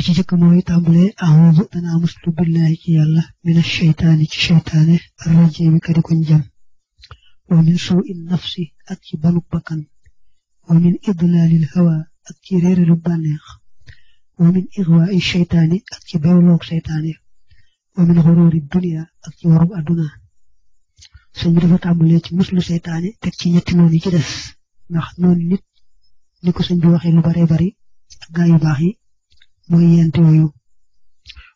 ci jëkk mooy tàmbale a'uudu danaa muslu billahi ci yàlla mina sheytaani ci sheytaane arrajiimi kadi koñ jam wa min suu'in nafsi ak ci banuk bakkan wa min idlaalil hawa ak ci réeralu bànneex wa min ixwaa'i sheytaani ak ci bewloog sheytaane wa min xuruuri dunya ak ci warub àdduna sëñ bi dafa tàmbalee ci muslu seytaane teg ci ñetti noonu yi ci des ndax noonu nit ni ko sëñ bi waxee lu bare bari ak gaa yu baax yi mooy yent yooyu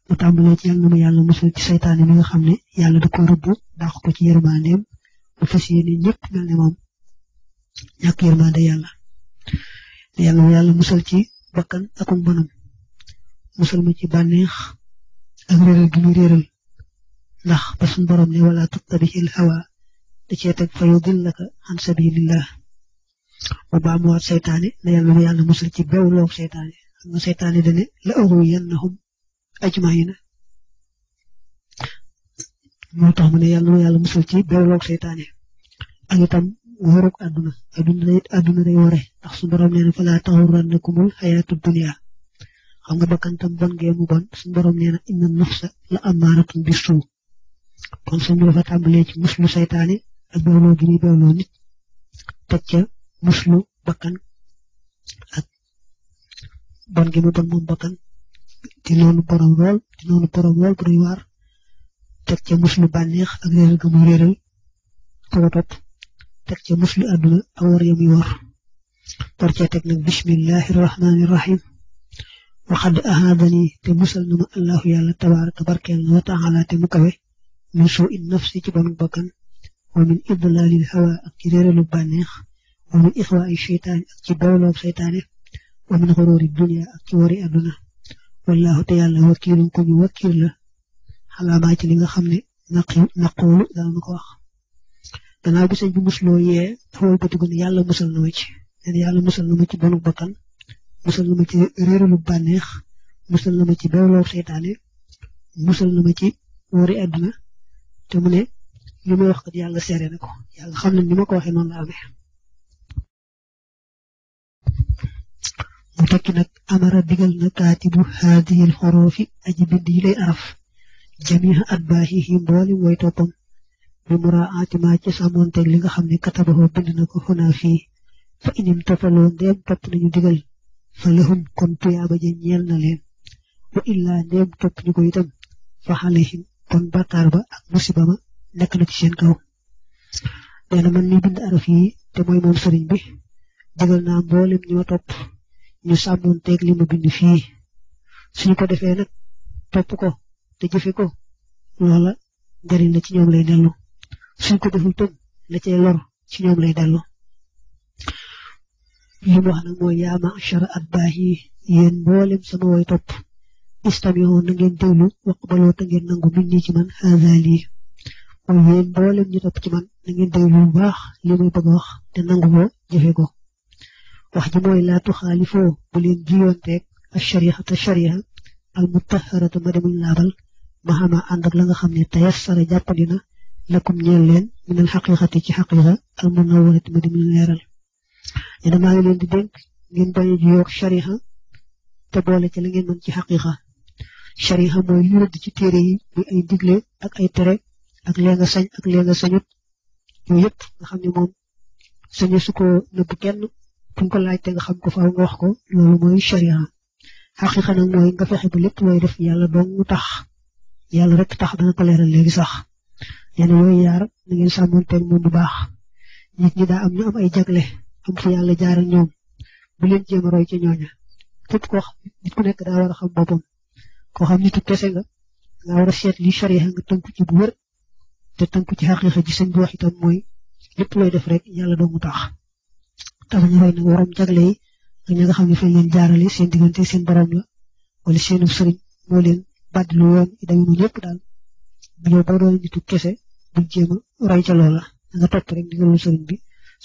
mu tàmbalee ci yàlla na ma yàlla musal ci seytaane mi nga xam ne yàlla da ko rëbb dàq ko ci yërmandeem bu fas yéene ñëpp mel ne moom ñàkk yërmande yàlla yàlla ma yàlla musal ci bakkan ak bonam musal ma ci bànneex ak réeral gi muy réeral ndax ba suñ borom ne wala tattabi'il hawa da cee teg fa yudillaka an sabilillah mu baamuwaat seytaane ne yàlla ma yàlla musal ci bewloog seytaane xam nga seytaane dane la ughwiyannahum ajmaina moo tax mu ne yàlla ma yàlla musal ci bewloog seytaane ak itam wóorug àdduna day wore ndax su borom nee na fa laa taxurrannakumul xayaatu dunya xam nga bakkan tam bon ngee mu bon su borom nee na inna nafsa la amaaratun bi suu kon suñu dafa tàmbalee ci muslu seytaane ak bewloo gi muy bewloo nit teg ca muslu bakkan ak bon gi mu bon moom bakkan di noonu borom lool bu doy waar teg ca muslu bànneex ak réeral ga muy réeral ko topp teg ca muslu àdduna ak war ya muy war par ca teg nag bismillahi rahmaani rahim waxad ahaadani te musal na ma allahu yàlla tabaaraka barkeel na wa taala te mu kawe min suu in nafsi ci bonu bakkan wa min idlaalil hawa ak ci réeralu bànneex wa min ixwaa'i sheytaani ak ci bewloog seytaane wa min xuruuri dunya ak ci wari àdduna wallahu te yàlla wakiilun ko ñu wakiil la xalaamaa ci li nga xam ne naquulu dal na ko wax gannaaw bi sëñ bi musloo yee dafa wëlbatiku ne yàlla musal na ma ci ne yàlla musal na ma ci bonu bakkan musal na ma ci réeralu bànneex musal na ma ci bewloog seytaane musal na ma ci wari àdduna te mu ne li may wax kat yàlla seere na ko yàlla xam ne ni ma ko waxee noonu la amee mu tekki nag amara digal na kaatibu haadihil xoroofi aji bind yi lay araf jamiha atbaahihi mbooli mooy toppam bi muraati ma ci sàmmoonteeg li nga xam ne katabahu bind na ko xunaa fii fa inim tofaloo ndeem topp nañu digal fa lahum kon tuyaaba ja ñeel na leen wa illaa ndeem topp ñu ko itam fa alayhim kon bàkkaar ba ak musiba ma nekk na ci seen kaw nee na man mi bind araf yi te mooy moom sëriñ bi digal naa mboolem ñi ma topp ñu sàmmoon teeg li ma bind fii suñu ko defee nag topp ko te jëfe ko loola njariñ la ci ñoom lay dellu suñ ko deful tëm la cay lor ci ñoom lay dellu li mu wax nag mooy yaa ma'shara atbaahi yéen mboolem sama way topp istami'u na ngeen déglu waqbaloo te ngeen nangu min nii ci man haza lii mooy yéen mboolem ñu topp ci man na ngeen déglu bu baax li may bëgg a wax te nangu ko jëfe ko wax ji mooy laa tuxaalifoo bu leen jiyoonteeg ashariata sharia al mutaharata ma demuñ laabal ma xama ànd ak la nga xam ne tayassara jàppandina lakum ñeel leen min al xaqiqati ci xaqiqa al munawwarati ma demuñ leeral ne damaa ngi leen di dénk ngeen bañ a jiyoog sharia te boole ci la ngeen mën ci xaqiqa sharia mooy li rëdd ci téere yi muy ay digle ak ay tere ak lee nga sañ ak lee nga sañut yooyu yëpp nga xam ne moom sañu su ko nëbb kenn fuñ ko laaj te nga xam ko faaw nga wax ko loolu mooy sharia xaqiqa nag mooy nga fexe ba lépp looy def yàlla dong mu tax yàlla rek tax dana ko leeral léegi sax yéen yooyu yaar na ngeen sàmmonteeg moom bu baax nit ñi daa am ñu am ay jagle am fu yàlla jaaral ñoom bu leen jéem a roy ci ñooña képp koo xam nit ku nekk daa war a xam boppam koo xam nitu kese nga war a seet li sharia nga tënku ci bu wër te tënku ci xaqiqa ji sëñ bi wax itam mooy lépp looy def rek yàlla dong mu tax tax ñu roy nag waroom jagle yi ak ña nga xam ne fañ leen jaarale seen diggante seen borom la wala seenu sëriñ moo leen bàddilu yoon i dañu noonu yëpp daal bu yow boo doon nitu kese bul jéem a roy ca loola nga topp rek ndigalul sëriñ bi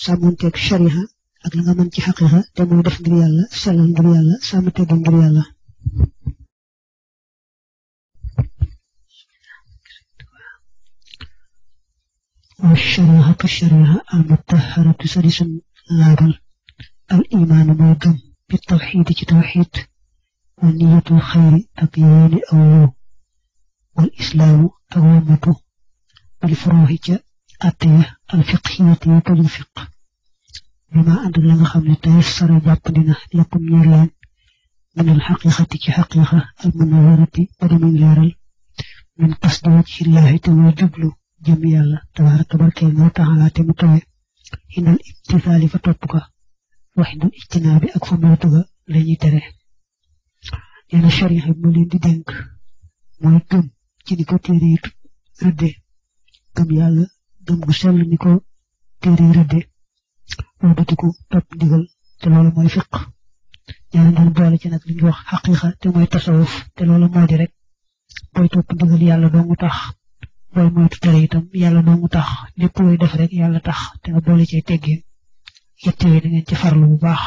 sàmmonteeg sharia ak la nga mën ci xaqiqa te mooy def ngir yàlla sellal ngir yàlla sàmm teggin ngir yàlla wa shari'atu sharia al mutahharatu sadisun laabal al imaanu mooy gëm bi tawxiid ci tawxiid wa niyatul xayri ak yéene aw yiw wal islaamu ak wamatu bil furuuxi ca atte ya al fiqhiyati yi ko fiq bi ma ànd la nga xam ne tayassara jàppandina lakum ñeel leen min al xaqiqati ci xaqiqa al munawwarati ba demuñ leeral min qasdi wajhillahi te muy jublu jëm yàlla tabaraka barkeel na taala te mu kawe inal imtisaali fa topp ko waxidul ijtinaabi ak fa moytu ga lañuy tere neena sharia bi mu leen di dénk mooy gëm ci ni ko téere yi rëdde gëm yàlla gëm gu sell ni ko téere yi rëdde moo dutiku topp ndigal te loolu mooy fiq ñaari ngeen boole ci nag li ñuy wax xaqiqa te mooy tasawuf te loolu moo di rek booy topp ndigal yàlla doomu tax booy moytu tere itam yàlla doomu tax lépp looy def rek yàlla tax te nga boole ci teggin yett yooyu da ngeen ci farlu bu baax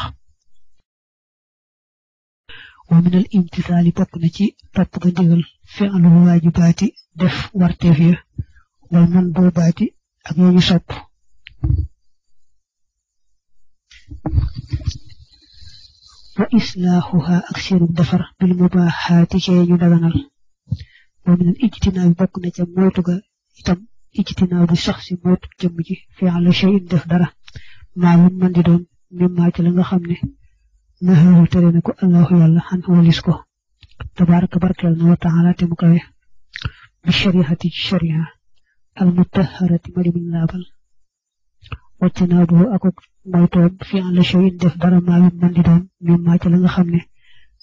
wa minal imtisaali bokk na ci topp ga ndigal fi'lul waajibaati def warteef ya wal manduubaati ak ñu sopp wa islaahuha ak seenu defar bil mubaahaati ci ñu daganal wa minal ijtinaabi bokk na ca moytu ga itam ijtinaabu sax si moytu jëmm ji fi'lu shay'in def dara maa lu mën di doon mimmaa ci la nga xam ne nahahu tere na ko allahu yàlla xan walis ko tabaraka barkeel na wa taala te mu kawe bi shari'ati ci sharia al mutahharati mari min laabal wajtanaabu akuk moytoom fi'lu shay'in def dara maa lu mën di doon mimmaa ci la nga xam ne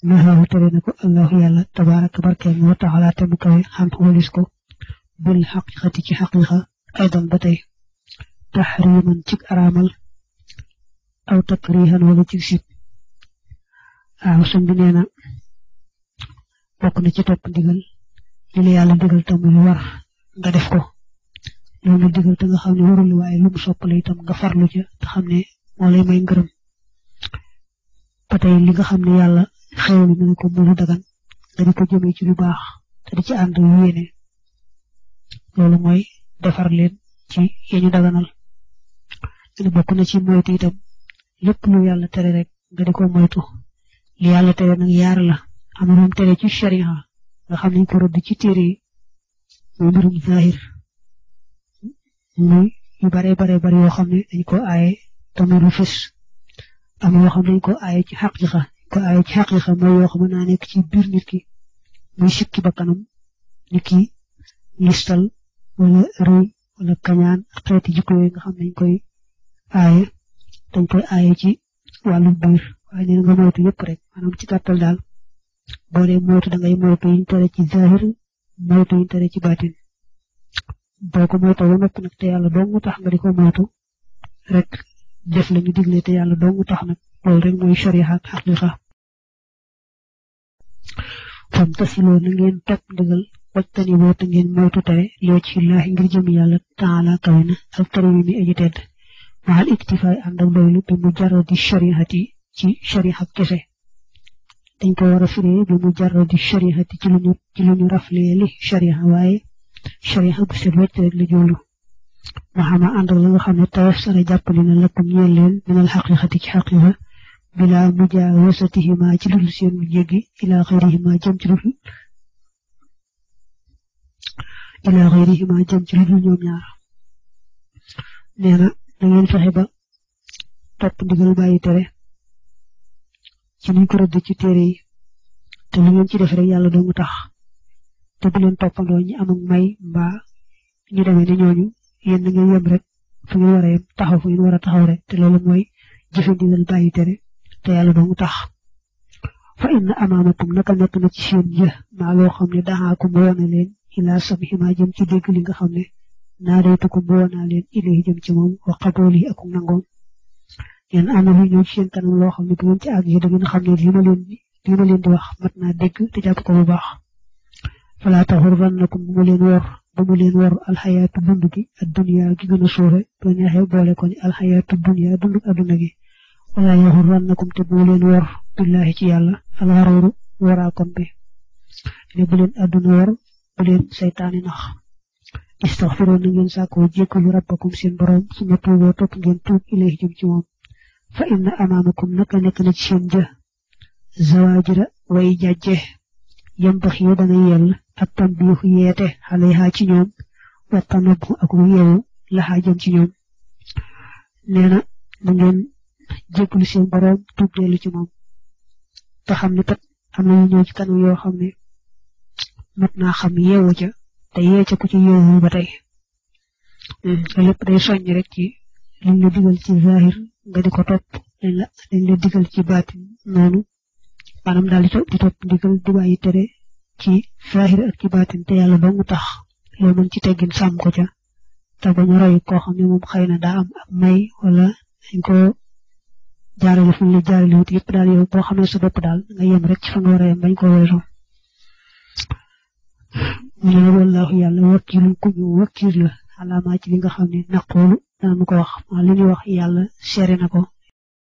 nahahu tere na ko allahu yàlla tabaraka barkeel na wa taala te mu kawe xan walis ko bil xaqiqati ci xaqiqa aydan ba tey taxriman ci araamal aw takrihan wala ci sib waaw sëñ bi nee na bokk na ci topp ndigal li la yàlla digal tam lu war nga def ko loolu digal te nga xam ne warul waaye lu mu sopp la itam nga farlu ca te xam ne moo lay may ngërëm ba tey li nga xam ne yàlla xewlu na ne ko mu lu dagan nga di ko jëmee ci lu baax te di ci ànd yéene loolu mooy defar leen ci yeñu daganal li bokk na ci moytu itam lépp lu yàlla tere rek nga di ko moytu li yàlla tere nag yaar la am na tere ci sharia nga xam ne ko rëdd ci téere yi muy mbirum zahir muy yu bare yoo xam ne dañ ko aaye tamit lu fës am yoo xam ne dañ ko aaye ci xaqiqa mooy yoo xam ne naa nekk ci biir nit ki muy sikki bakkanam nit ki listal wala rëy wala kañaan ak xeeti jikko yooyu nga xam ne dañ koy aaye ci wàllu biir waaye nee nga moytu yëpp rek maanaam ci gàttal daal boo dee moytu da ngay moytu yiñ tere ci zahir moytu yiñ tere ci baatin boo ko moytoo ba noppi nag te yàlla dong tax nga di ko moytu rek def la ñu digle te yàlla dong tax nag loolu rek mooy sharia ak xaqiqa fam tasiloo na ngeen topp ndigal wajtani boo te ngeen moytu tere loo ci laahi ngir jëm yàlla taala kawe na ak tere yi mi aji tedd maxal iktifaay ànd ak doylu bi mujarradi shariati ci sharia kese dañ ko war a firee bi mujarradi shariati ci lu ñu raflee li sharia waaye sharia bu set wecc rek la joolu maxama ànd ak la nga xam ne tayef sara jàppali na lakum ñeel leen minal xaqiqati ci xaqiqa bila mujaawasatihima ci ludul seen mu jéggi ila xayrihima jëm ci ludul ñoom ñaar nee na da ngeen fexe ba topp ndigal bàyyi tere ci niñ ko rëdd ci téere yi te lu ngeen ci def rek yàlla doomu tax te bu leen toppandoo ñi amul may mbaa ñu demee ne ñooñu yéen na ngeen yem rek fu ngeen war a yem taxaw fu ngeen war a taxaw rek te loolu mooy jëfe ndigal bàyyi tere te yàlla doomu tax fa inna amaamakum naka nekk na ci seen jë maa loo xam ne daxaakum woona leen ilaa samihima jëm ci dégg li nga xam ne naa daytukum woonaa leen ilayhi jëm ci moom wa qabooli ak nangoom yéen am na lu ñëw ci seen kanam loo xam ne bu ngeen ci àgg da ngeen xam ne li ma leen di wax mat naa dégg te jàpp ko bu baax falaa taxurrannakum bu mu leen wor alxayaatu dund gi ak dunya gi gën a suufe bu neexee boole ko ni alxayaatu dunya dund adduna gi wala yaxurrannakum te bu mu leen wor billahi ci yàlla alxaruuru waraakom bi ne bu leen adduna wor bu leen saytaani nax istaxfiroon na ngeen sàkkoo jéggalu rabbakum seen borom su ma tuuboo topp ngeen tuub ilayhi jëm ci moom fa inna amaamakum naka nekk na ci seen jë zawajira way jajje yambax yi dana yell ak tambiixu yeete xaleha ci ñoom wa tanabu ak yeewu laxaa jëm ci ñoom neena da ngeen jéggulu seen borom tuub dellu ci moom te xam ne kat am na ñu ñëw ci kanam yoo xam ne mat naa xam yeewu ca te yee ca ku ci yeewu ba tey lépp day soññ rek ci liñ la digal ci zahir nga di ko topp liñ la digal ci baatin noonu maanaam daal di topp ndigal di bàyyi tere ci zahir ak ci baatin te yàlla dong tax loo mën ci teggin sàmm ko ca te bañ a roy koo xam ne moom xëy na daa am ak may wala dañ ko jaarale fu ñu la jaarale wut yëpp daal yow boo xamee sa bopp daal nga yem rek ci fa nga war a yem bañ ko weesu mu ne wallahu yàlla wakiilun ku ñu wakiil la alaamaa ci li nga xam ne naqoolu daanu ko wax li ñuy wax yàlla seere na ko